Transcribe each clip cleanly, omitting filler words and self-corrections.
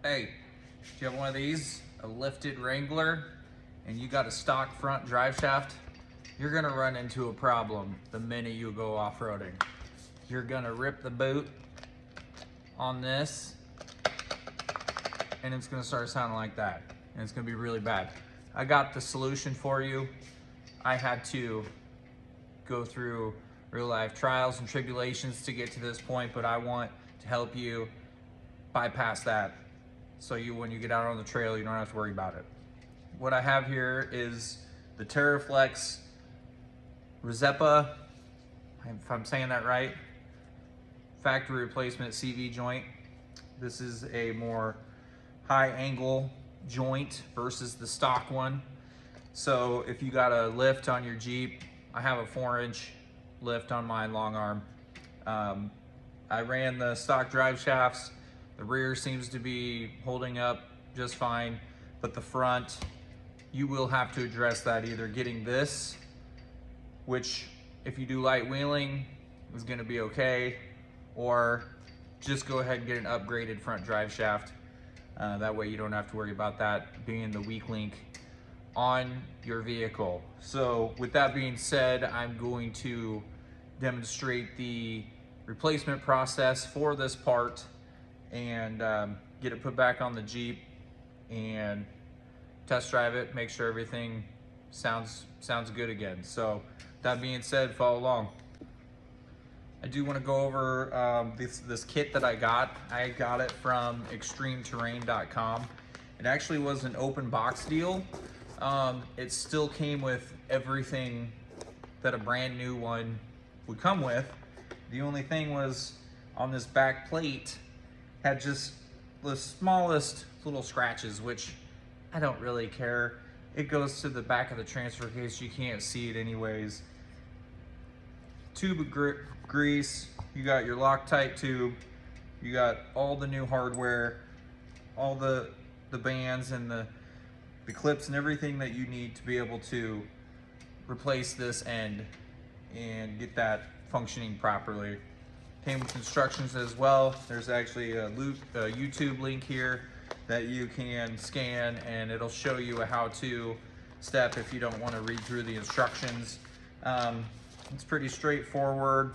Hey, if you have one of these, a lifted Wrangler, and you got a stock front drive shaft, you're gonna run into a problem the minute you go off-roading. You're gonna rip the boot on this, and it's gonna start sounding like that, and it's gonna be really bad. I got the solution for you. I had to go through real life trials and tribulations to get to this point, but I want to help you bypass that. So when you get out on the trail, you don't have to worry about it. What I have here is the Teraflex Rzeppa, if I'm saying that right, factory replacement CV joint. This is a more high angle joint versus the stock one. So if you got a lift on your Jeep, I have a 4-inch lift on my long arm. I ran the stock drive shafts. The rear seems to be holding up just fine, but the front, you will have to address that, either getting this, which if you do light wheeling is gonna be okay, or just go ahead and get an upgraded front drive shaft. That way you don't have to worry about that being the weak link on your vehicle. So with that being said, I'm going to demonstrate the replacement process for this part and get it put back on the Jeep and test drive it, make sure everything sounds good again. So that being said, follow along. I do want to go over this kit that I got. I got it from extremeterrain.com. It actually was an open box deal. It still came with everything that a brand new one would come with. The only thing was on this back plate had just the smallest little scratches, which I don't really care. It goes to the back of the transfer case. You can't see it anyways. Tube of grease. You got your Loctite tube. You got all the new hardware, all the bands and the clips and everything that you need to be able to replace this end and get that functioning properly. Came with instructions as well. There's actually a YouTube link here that you can scan, and it'll show you a how-to step if you don't want to read through the instructions. It's pretty straightforward.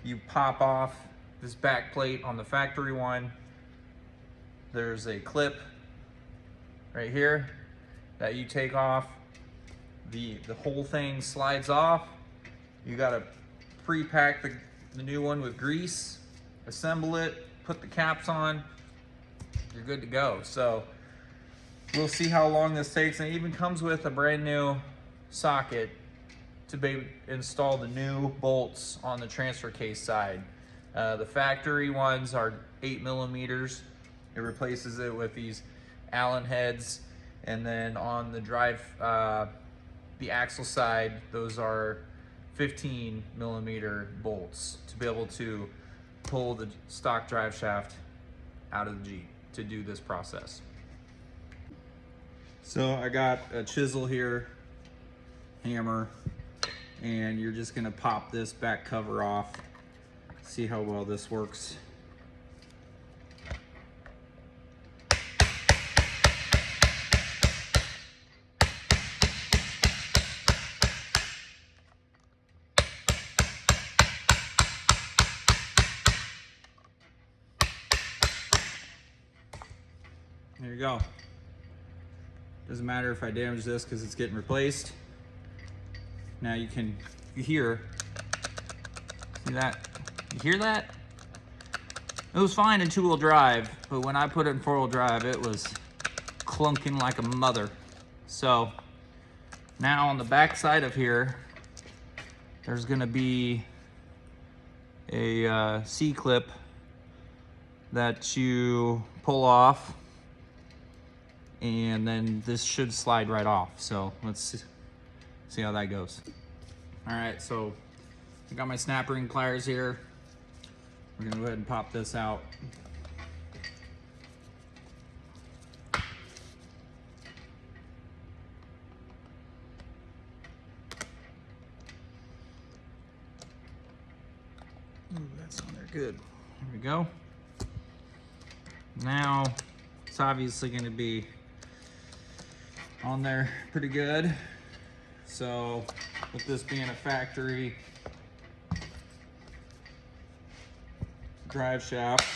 You pop off this back plate on the factory one. There's a clip right here that you take off. The whole thing slides off. You gotta pre-pack the new one with grease, assemble it, put the caps on, you're good to go. So we'll see how long this takes, and it even comes with a brand new socket to install the new bolts on the transfer case side. The factory ones are 8mm. It replaces it with these Allen heads, and then on the the axle side, those are 15mm bolts to be able to pull the stock drive shaft out of the Jeep to do this process. So I got a chisel here, hammer, and you're just gonna pop this back cover off. See how well this works. There you go. Doesn't matter if I damage this because it's getting replaced. Now you hear, see that? You hear that? It was fine in 2-wheel drive, but when I put it in 4-wheel drive, it was clunking like a mother. So now on the back side of here, there's gonna be a C-clip that you pull off, and then this should slide right off. So let's see how that goes. All right, so I got my snap ring pliers here. We're gonna go ahead and pop this out. Ooh, that's on there good. There we go. Now, It's obviously going to be on there pretty good. So with this being a factory drive shaft,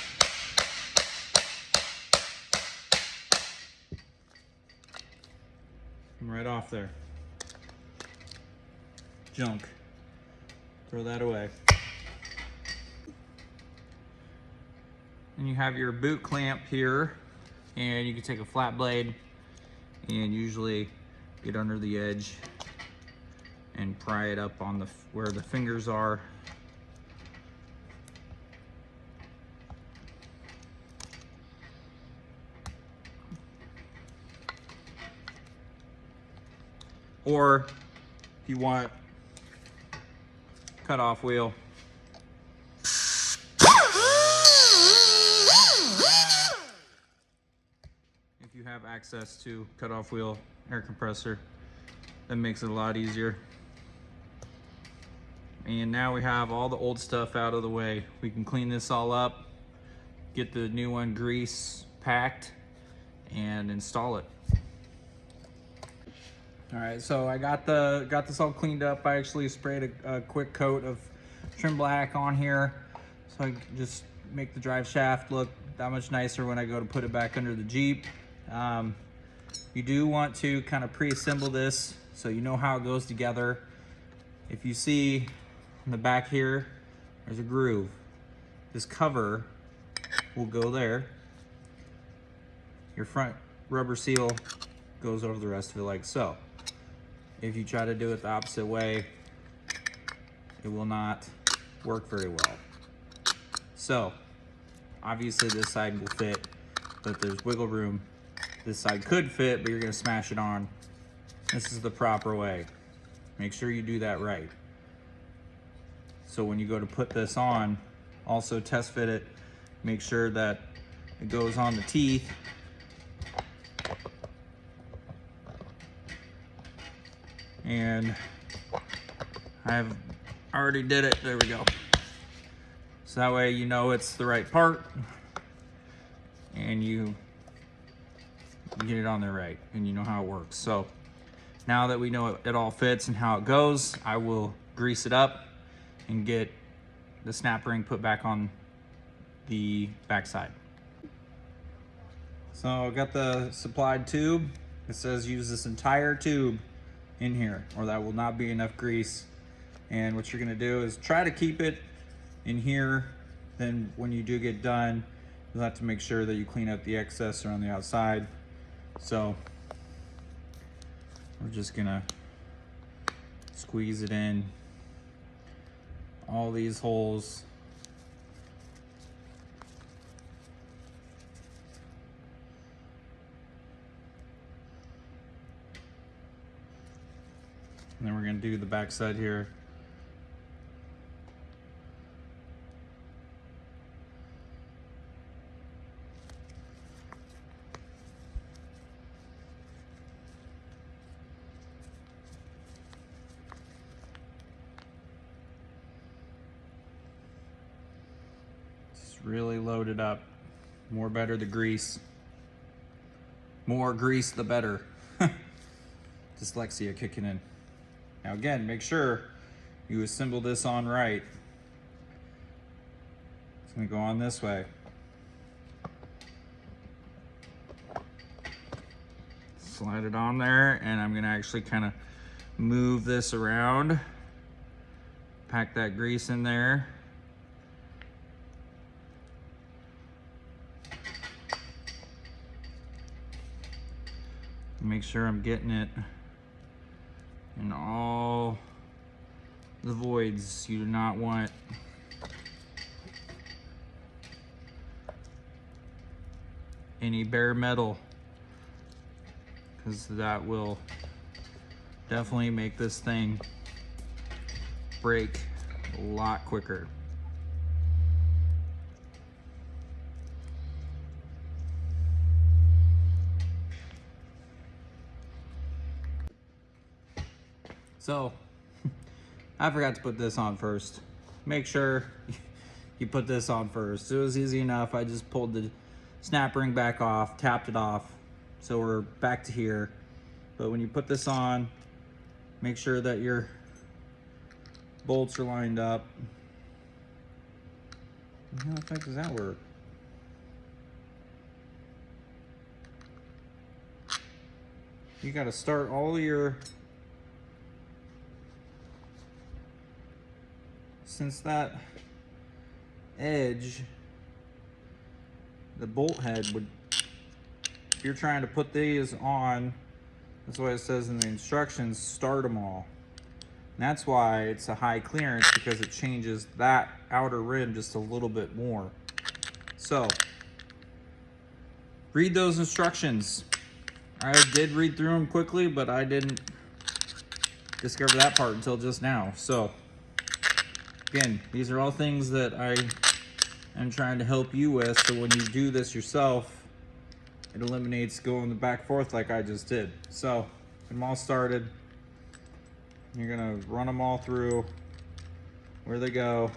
right off there. Junk. Throw that away. And you have your boot clamp here, and you can take a flat blade and usually get under the edge and pry it up on the where the fingers are. Or if you want cut off wheel, if you have access to cut off wheel air compressor, that makes it a lot easier. And now we have all the old stuff out of the way. We can clean this all up, get the new one grease packed, and install it. All right, so I got this all cleaned up. I actually sprayed a quick coat of trim black on here, so I can just make the drive shaft look that much nicer when I go to put it back under the Jeep. You do want to kind of pre-assemble this so you know how it goes together. If you see in the back here, there's a groove. This cover will go there. Your front rubber seal goes over the rest of it like so. If you try to do it the opposite way, it will not work very well. So, obviously this side will fit, but there's wiggle room. This side could fit, but you're gonna smash it on. This is the proper way. Make sure you do that right. So when you go to put this on, also test fit it. Make sure that it goes on the teeth. And I already did it, there we go. So that way you know it's the right part and you get it on there right and you know how it works. So now that we know it all fits and how it goes, I will grease it up and get the snap ring put back on the backside. So I got the supplied tube. It says use this entire tube in here or that will not be enough grease. And what you're gonna do is try to keep it in here. Then when you do get done, you'll have to make sure that you clean up the excess around the outside. So we're just gonna squeeze it in all these holes. And then we're gonna do the back side here. Really load it up. More better the grease. More grease the better. Dyslexia kicking in. Now again, make sure you assemble this on right. It's gonna go on this way. Slide it on there, and I'm gonna actually kind of move this around. Pack that grease in there. Make sure I'm getting it in all the voids. You do not want any bare metal, because that will definitely make this thing break a lot quicker. So, I forgot to put this on first. Make sure you put this on first. It was easy enough. I just pulled the snap ring back off, tapped it off, so we're back to here. But when you put this on, make sure that your bolts are lined up. How the heck does that work? You got to start all your, since that edge, the bolt head would, if you're trying to put these on, that's why it says in the instructions, start them all. And that's why it's a high clearance, because it changes that outer rim just a little bit more. So, read those instructions. I did read through them quickly, but I didn't discover that part until just now. So, again, these are all things that I am trying to help you with, so when you do this yourself, it eliminates going the back and forth like I just did. So, get them all started. You're gonna run them all through where they go.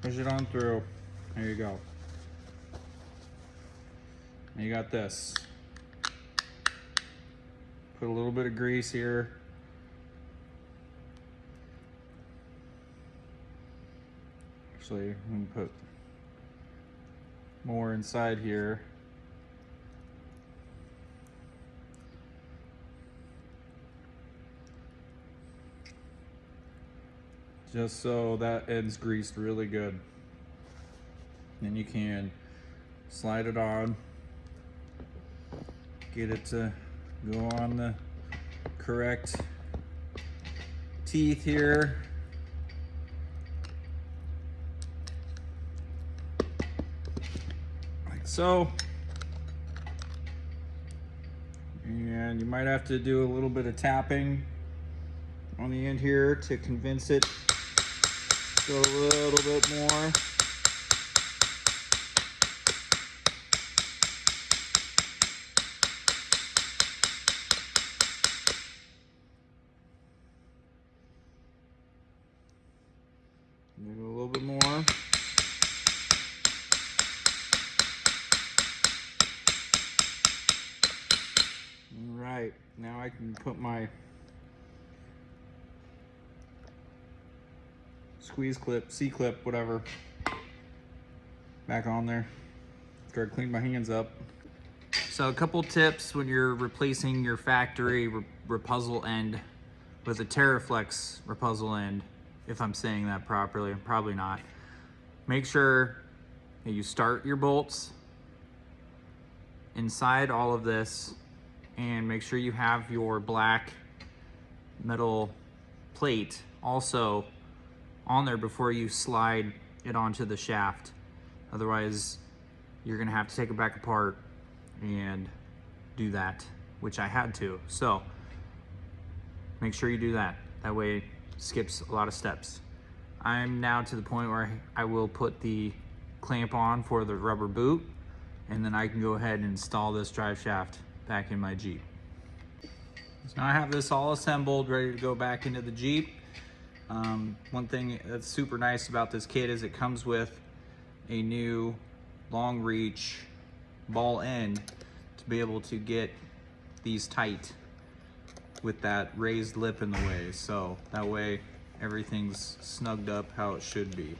Push it on through. There you go. And you got this. Put a little bit of grease here. Actually, I'm gonna put more inside here. Just so that end's greased really good. Then you can slide it on, get it to go on the correct teeth here. Like so. And you might have to do a little bit of tapping on the end here to convince it to go a little bit more. Maybe a little bit more. All right, now I can put my squeeze clip, C-clip, whatever, back on there after I clean my hands up. So a couple tips when you're replacing your factory repuzzle end with a Teraflex repuzzle end, if I'm saying that properly, probably not. Make sure that you start your bolts inside all of this, and make sure you have your black metal plate also on there before you slide it onto the shaft. Otherwise, you're gonna have to take it back apart and do that, which I had to. So make sure you do that. That way it skips a lot of steps. I'm now to the point where I will put the clamp on for the rubber boot, and then I can go ahead and install this drive shaft back in my Jeep. So now I have this all assembled, ready to go back into the Jeep. One thing that's super nice about this kit is it comes with a new long reach ball end to be able to get these tight with that raised lip in the way. So that way everything's snugged up how it should be.